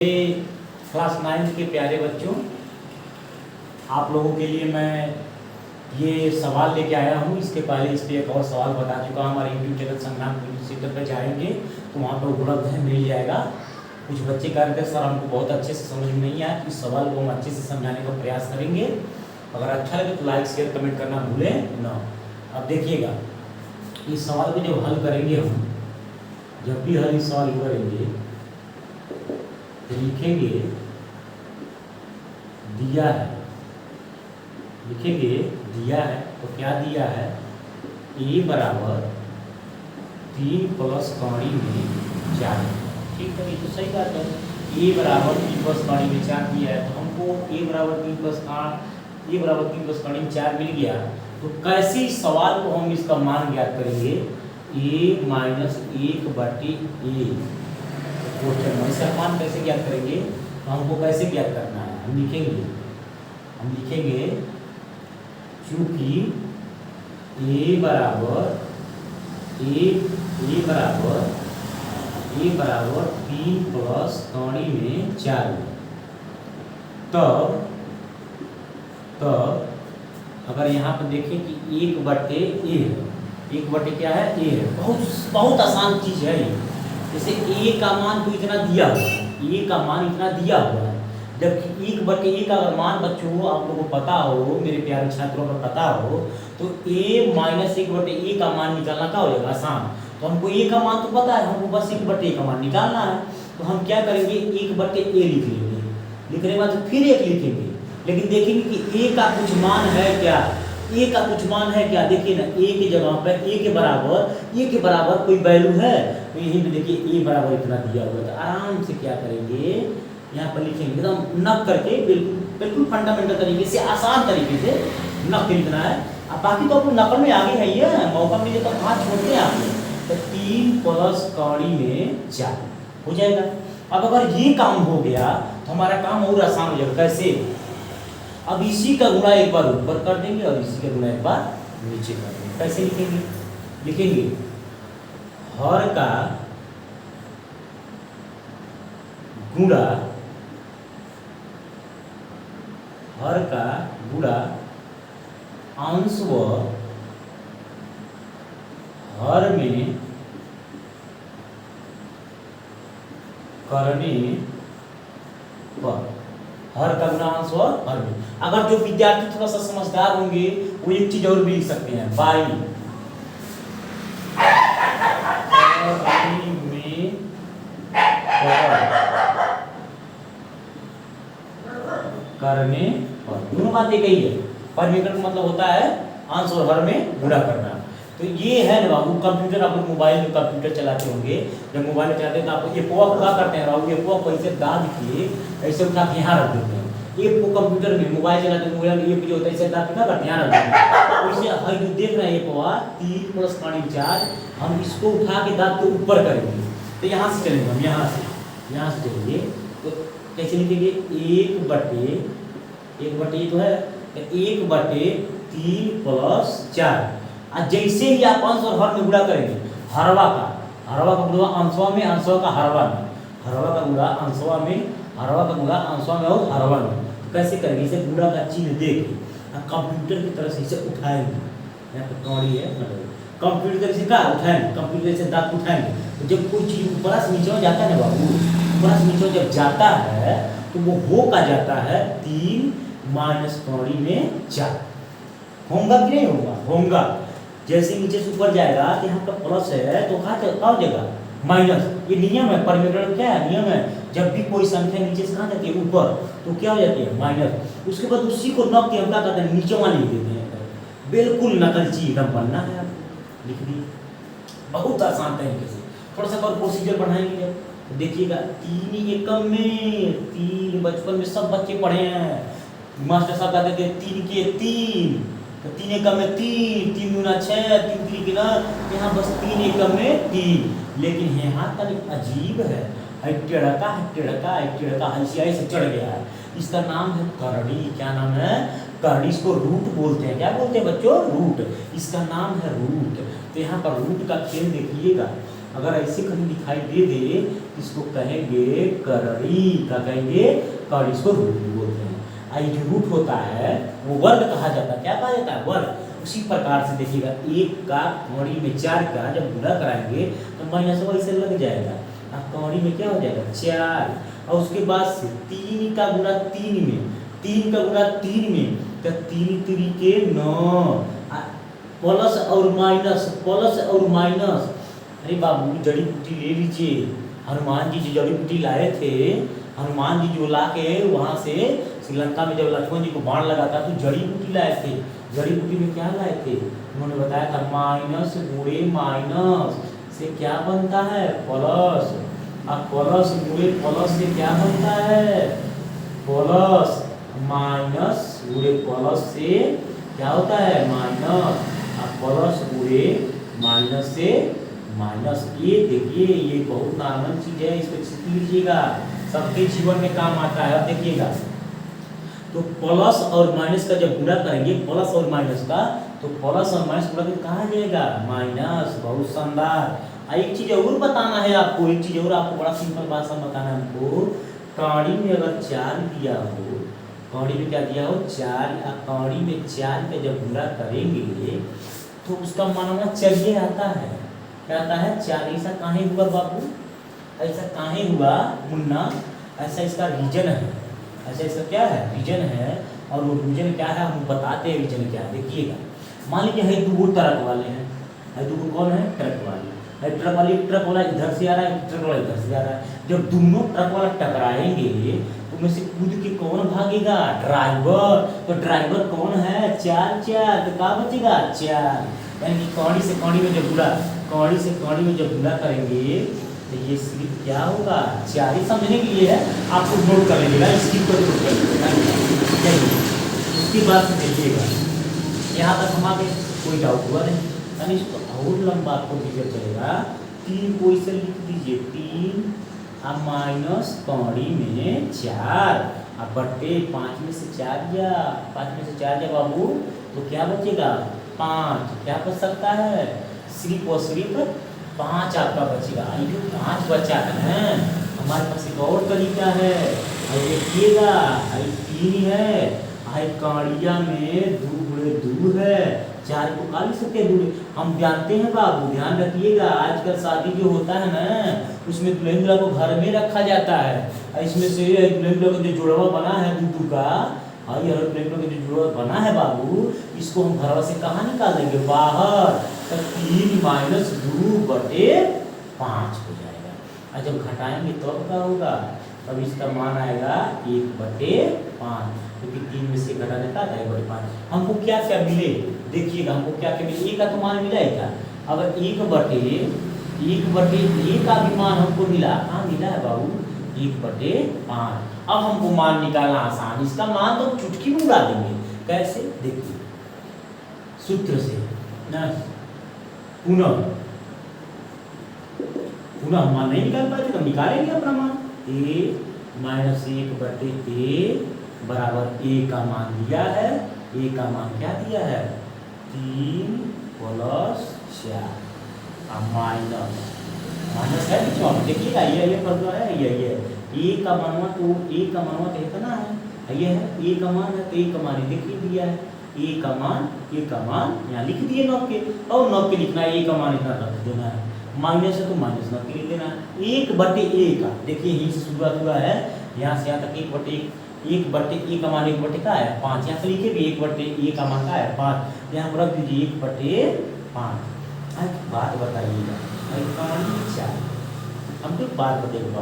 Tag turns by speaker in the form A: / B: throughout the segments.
A: Class 9 के प्यारे बच्चों, आप लोगों के लिए मैं ये सवाल लेके आया हूँ। इसके पहले इस पर एक और सवाल बता चुका हूँ। हमारे यूट्यूब चैनल संग्राम सेंटर पर जाएंगे तो वहाँ पर उपलब्ध है, मिल जाएगा। कुछ बच्चे कह रहे थे सर हमको बहुत अच्छे से समझ में नहीं आया, इस सवाल को हम अच्छे से समझाने का प्रयास करेंगे। अगर अच्छा लगे तो लाइक शेयर कमेंट करना भूलें ना। अब देखिएगा, इस सवाल को जब हल करेंगे हम, जब भी हल इस सवाल को करेंगे लिखेंगे दिया है, लिखेंगे दिया है तो क्या दिया है, ए बराबर 3 प्लस कौड़ी में 4। ठीक है, ये तो सही बात है। ए बराबर 3 प्लस कौड़ी में 4 दिया है तो हमको ए बराबर 3 प्लस कौड़ी में 4 मिल गया। तो कैसे इस सवाल को हम इसका मान ज्ञात करेंगे, ए माइनस 1/a क्वेश्चन में इसका मान कैसे ज्ञात करेंगे, तो हमको कैसे ज्ञात करना है, हम लिखेंगे चूंकि ए बराबर 3 प्लस कौड़ी में 4, तब अगर यहाँ पर देखें कि 1/a है, 1/a क्या है, a है। बहुत आसान चीज है ये। जैसे a का मान तो इतना दिया हुआ है, a का मान इतना दिया हुआ है, जबकि 1/a का अगर मान बच्चों आप लोगों को पता हो, मेरे प्यारे छात्रों को पता हो, तो a माइनस 1/a का मान निकालना क्या हो जाएगा, आसान। तो हमको a का मान तो पता है, हमको बस 1/a का मान निकालना है। तो हम क्या करेंगे, 1/a लिख लेंगे, लिखने के बाद फिर 1 लिखेंगे, लेकिन देखेंगे कि a का कुछ मान है क्या, ए का कुछ मान है क्या। देखिए ना, ए की जगह पर ए के बराबर कोई वैल्यू है, तो यहीं पे देखिए ए बराबर इतना दिया हुआ है। तो आराम से क्या करेंगे, यहाँ पर लिखेंगे एकदम नक करके, बिल्कुल फंडामेंटल तरीके से, आसान तरीके से नक लिखना है। अब बाकी तो आपको नकल में आगे है, ये मौका मिले तो हाथ छोड़ते हैं आपने। तो 3 प्लस कौड़ी में 4 हो जाएगा। अब अगर ये काम हो गया तो हमारा काम और आसान हो जाएगा। कैसे, अब इसी का गुणा एक बार ऊपर कर देंगे और इसी का गुणा एक बार नीचे कर देंगे। कैसे लिखेंगे हर का गुणा अंश व हर में करने पर। हर का गुणा अंश व हर में। अगर जो विद्यार्थी थोड़ा सा समझदार होंगे वो एक चीज और भी लिख सकते हैं, बाई में करने पर। दोनों बात एक ही है। परमीटर का मतलब होता है अंश और हर में गुणा करना। तो ये है ना बाबू, कंप्यूटर, आप लोग मोबाइल में कंप्यूटर चलाते होंगे, जब मोबाइल चलाते हैं तो आप ये पोआ क्या करते हैं बाबू, ये पोआ को ऐसे दाब के ऐसे उठा के यहाँ रख देते हैं। ये कंप्यूटर में मोबाइल चलाते हैं, मोबाइल में ये जो होता है ऐसे दाब के क्या करते हैं, यहाँ रख देते हैं। और इसे हम जो देख रहे हैं ये पोआ 3 प्लस कौड़ी 4, हम इसको उठा के दाब के ऊपर करेंगे। तो यहाँ से चलेंगे हम, यहाँ से चलेंगे तो कैसे लिखेंगे, 1/1 तो है 1/3 प्लस 4। और जैसे ही आप अंश और हर में गुणा करेंगे, हरवा का गुणा अंशवा में, अंशवा का हरवा में, हरवा का गुणा अंशवा में, हरवा का गुणा अंशवा में और हरवा में। तो कैसे करेंगे, इसे गुणा का चिन्ह दे के कंप्यूटर की तरह से इसे उठाएंगे। यहाँ पर कौड़ी है, कंप्यूटर से क्या उठाएंगे, कंप्यूटर से दांत उठाएंगे। तो जब कोई चीज ऊपर से नीचे जाता है ना बाबू, ऊपर से नीचे जब जाता है तो वो हो का जाता है 3 माइनस कौड़ी में 4। होगा कि नहीं होगा। जैसे नीचे से ऊपर जाएगा तो यहाँ का प्लस है तो कहाँ हो जाएगा, माइनस। ये नियम है, परमीटर क्या है, नियम है। जब भी कोई संख्या नीचे से कहाँ जाती है, ऊपर, तो क्या हो जाती है, माइनस। उसके बाद उसी को नक के हम क्या करते हैं, नीचे वाले लिख देते हैं। बिल्कुल नकलची एकदम बनना है, आपको लिख दिए बहुत आसान तरीके से। थोड़ा सा और प्रोसीजर बढ़ाएंगे तो देखिएगा, 3 एकम में 3, बचपन में सब बच्चे पढ़े हैं, मास्टर साहब कहते थे 3 के 3, तो 3 एकम में 3, 3 गुना 6, 3 3 की ना, यहाँ बस 3 एकम में 3। लेकिन यहाँ तक अजीब है, टेढ़का ऐसे चढ़ गया है। इसका नाम है करड़ी। क्या नाम है, करड़ी। इसको रूट बोलते हैं। क्या बोलते हैं बच्चों, रूट। इसका नाम है रूट। तो यहाँ पर रूट का खेल देखिएगा, अगर ऐसे कहीं दिखाई दे दे इसको कहेंगे करड़ी। क्या कहेंगे? करड़ी। इसको रूट भी बोलते हैं। आई जो रूट होता है वो वर्ग कहा जाता है। क्या कहा जाता है? वर्ग। उसी प्रकार से देखिएगा, एक का कौड़ी में 4 का जब गुणा कराएंगे तो माइनस वैसे लग जाएगा। अब कौड़ी में क्या हो जाएगा? 4। और उसके बाद से 3 का गुणा 3 में, 3 का गुणा 3 में, तो 3 3 के 9, प्लस और माइनस, प्लस और माइनस। अरे बाबू जड़ी बूटी ले लीजिए। हनुमान जी जो जड़ी बूटी लाए थे, हनुमान जी जो ला के वहाँ से श्रीलंका में जब लक्ष्मण जी को बाण लगा था तो जड़ी बूटी लाए थे। जड़ी बूटी में क्या लाए थे? उन्होंने बताया था माइनस गुणे माइनस से क्या बनता है? प्लस। अब प्लस गुणे प्लस से क्या बनता है? प्लस। माइनस गुणे प्लस से क्या होता है? माइनस। अब प्लस गुणे माइनस से माइनस। ये देखिए, ये बहुत नॉर्मल चीज है, इसको सीख लीजिएगा, सबके जीवन में काम आता है। अब देखिएगा, तो प्लस और माइनस का जब गुणा करेंगे, प्लस और माइनस का, तो प्लस और माइनस गुणा करके कहाँ जाएगा? माइनस। बहुत शानदार। एक चीज और बताना है आपको, एक चीज और आपको बड़ा सिंपल भाषा में बताना है हमको। कौड़ी में अगर 4 दिया हो, कौड़ी में क्या दिया हो? 4। या कौड़ी में 4 का जब गुणा करेंगे तो उसका मानना चलिए आता है। क्या आता है? 4। ऐसा काहे हुआ बाबू? ऐसा काहे हुआ मुन्ना? ऐसा इसका रीजन है। ऐसा इसका क्या है? रीजन है। और वो रीजन क्या है हम बताते हैं। रीजन क्या है देखिएगा। मान लीजिए है 2 ट्रक वाले हैं। है 2 कौन है? ट्रक वाले। है ट्रक वाले, ट्रक वाला इधर से आ रहा है, ट्रक वाला इधर से आ रहा है। जब दोनों ट्रक वाला टकराएंगे तो में से कूद के कौन भागेगा? ड्राइवर। तो ड्राइवर कौन है? 4 4। तो क्या बचेगा? 4। यानी कि कौड़ी से कौड़ी में जब गुणा, कौड़ी से कौड़ी में जब गुणा करेंगे तो ये सिर्फ क्या होगा? 4 ही समझने के लिए है, आपको नोट कर लीजिएगा, इसकी को नोट कर लीजिएगा। उसके बाद से देखिएगा, यहाँ तक हम आगे कोई डाउट हुआ नहीं। यानी इसको और लंबा आपको क्लियर चलेगा। 3 को इसे लिख दीजिए, 3 अब माइनस कौड़ी में 4 अब बट्टे 5 में से 4 गया, 5 में से 4 गया बाबू, तो क्या बचेगा? 5। क्या बच सकता है? सिर्फ और सिर्फ 5 आपका बचेगा। ये 5 बचा है। हमारे पास एक और तरीका है, देखिएगा। 3 है, कौड़िया में 2 गुणे 2 है, 4 को खा नहीं सकते दूल्हे। हम जानते हैं बाबू, ध्यान रखिएगा, आजकल शादी जो होता है ना उसमें दुल्हन दूल्हा को घर में रखा जाता है। इसमें से दुल्हन दूल्हा का जो जुड़वा बना है दूध का, दुल्हन दूल्हा का जो जुड़वा बना है बाबू, इसको हम घर से कहाँ निकाल देंगे? बाहर। तो 3 माइनस 2 बटे 5 हो जाएगा। और जब घटाएंगे तो अब क्या होगा? तब इसका मान आएगा 1 बटे 5, क्योंकि 3 में से घटा देता है 1 बटे 5। हमको क्या क्या मिले देखिएगा, हमको क्या क्या मिले? 1 का तो मान मिला है क्या? अगर 1 बटे 1 का भी मान हमको मिला, कहाँ मिला है बाबू? 1 बटे 5। अब हमको मान निकालना आसान, इसका मान तो चुटकी में उड़ा देंगे। कैसे? देखिए, सूत्र से ना, पुनः मान नहीं निकाल पाए तो निकालेंगे अपना मान। a माइनस 1 बटे a बराबर a का मान दिया है। a का मान क्या दिया है? 3 प्लस 4 माइनस है बीच में, देखिएगा ये फर्क है। ये a का मानवा तो इतना है, ये है a का मान है, तो a का मान देखिए दिया है। a का मान यहाँ लिख दिए 9 के, और 9 के लिखना है, a का मान इतना रख देना है। माइनस है तो माइनस 9 के लिख देना है। 1 बटे a का देखिए यहीं से शुरुआत हुआ है, यहाँ से यहाँ तक 1 बटे a का मान 1 बटे का है 5। यहाँ से लिखे भी 1 बटे a का मान का है 5, यहाँ पर रख दीजिए 1 बटे 5। बात बताइएगा, हम तो बात बताइएगा।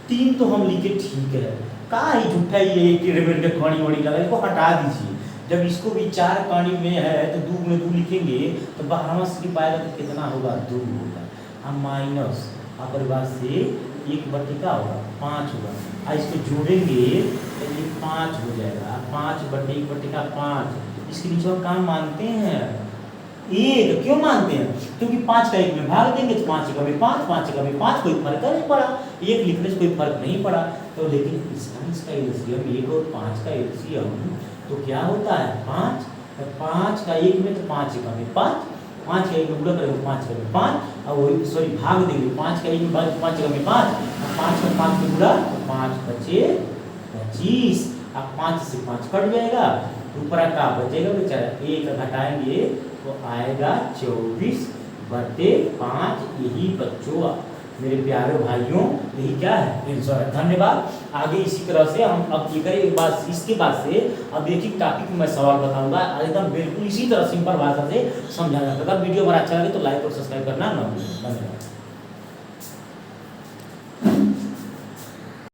A: 3 तो हम लिखे ठीक है, का ही झूठा ये के कहानी वड़ी लगा, इसको हटा दीजिए। जब इसको भी 4 कहानी में है तो 2 गुणे 2 लिखेंगे तो 12वां सिर्फ आएगा तो कितना होगा? 2 होगा। हम माइनस अपर बाद से 1 बटे का होगा 5 होगा, इसको जोड़ेंगे तो ये 5 हो जाएगा। 5 बटे 1 बटे का 5, इसके नीचे हम काम मानते हैं 1। क्यों मानते हैं? क्योंकि 5 का 1 में भाग देंगे तो 5 का 5, 5 का 5, कोई फर्क नहीं पड़ा। 1 लिखने से कोई फर्क नहीं पड़ा। तो लेकिन इसका एलसीएम 1 और 5 का एलसीएम तो क्या होता है? 5। 5 का 1 में तो 5 का 5, 5 का 1 में गुणा करेंगे 5 का 5, और वही सॉरी भाग देंगे, 5 का 1 बाद 5 जगह में 5, और 5 का 5 में गुणा तो 5 बचे 25, अब 5 से 5 कट जाएगा, ऊपर का बचेगा बेचारा 1 घटाएंगे तो आएगा 24/5। यही बच्चों मेरे प्यारे भाइयों यही क्या है आंसर है। धन्यवाद। आगे इसी तरह से हम अब ये करें एक बात, इसके बाद से अब एक एक टॉपिक में मैं सवाल बताऊंगा एकदम बिल्कुल इसी तरह सिंपल भाषा से समझाना। अगर वीडियो हमारा अच्छा लगे तो लाइक और सब्सक्राइब करना ना भूलें। धन्यवाद।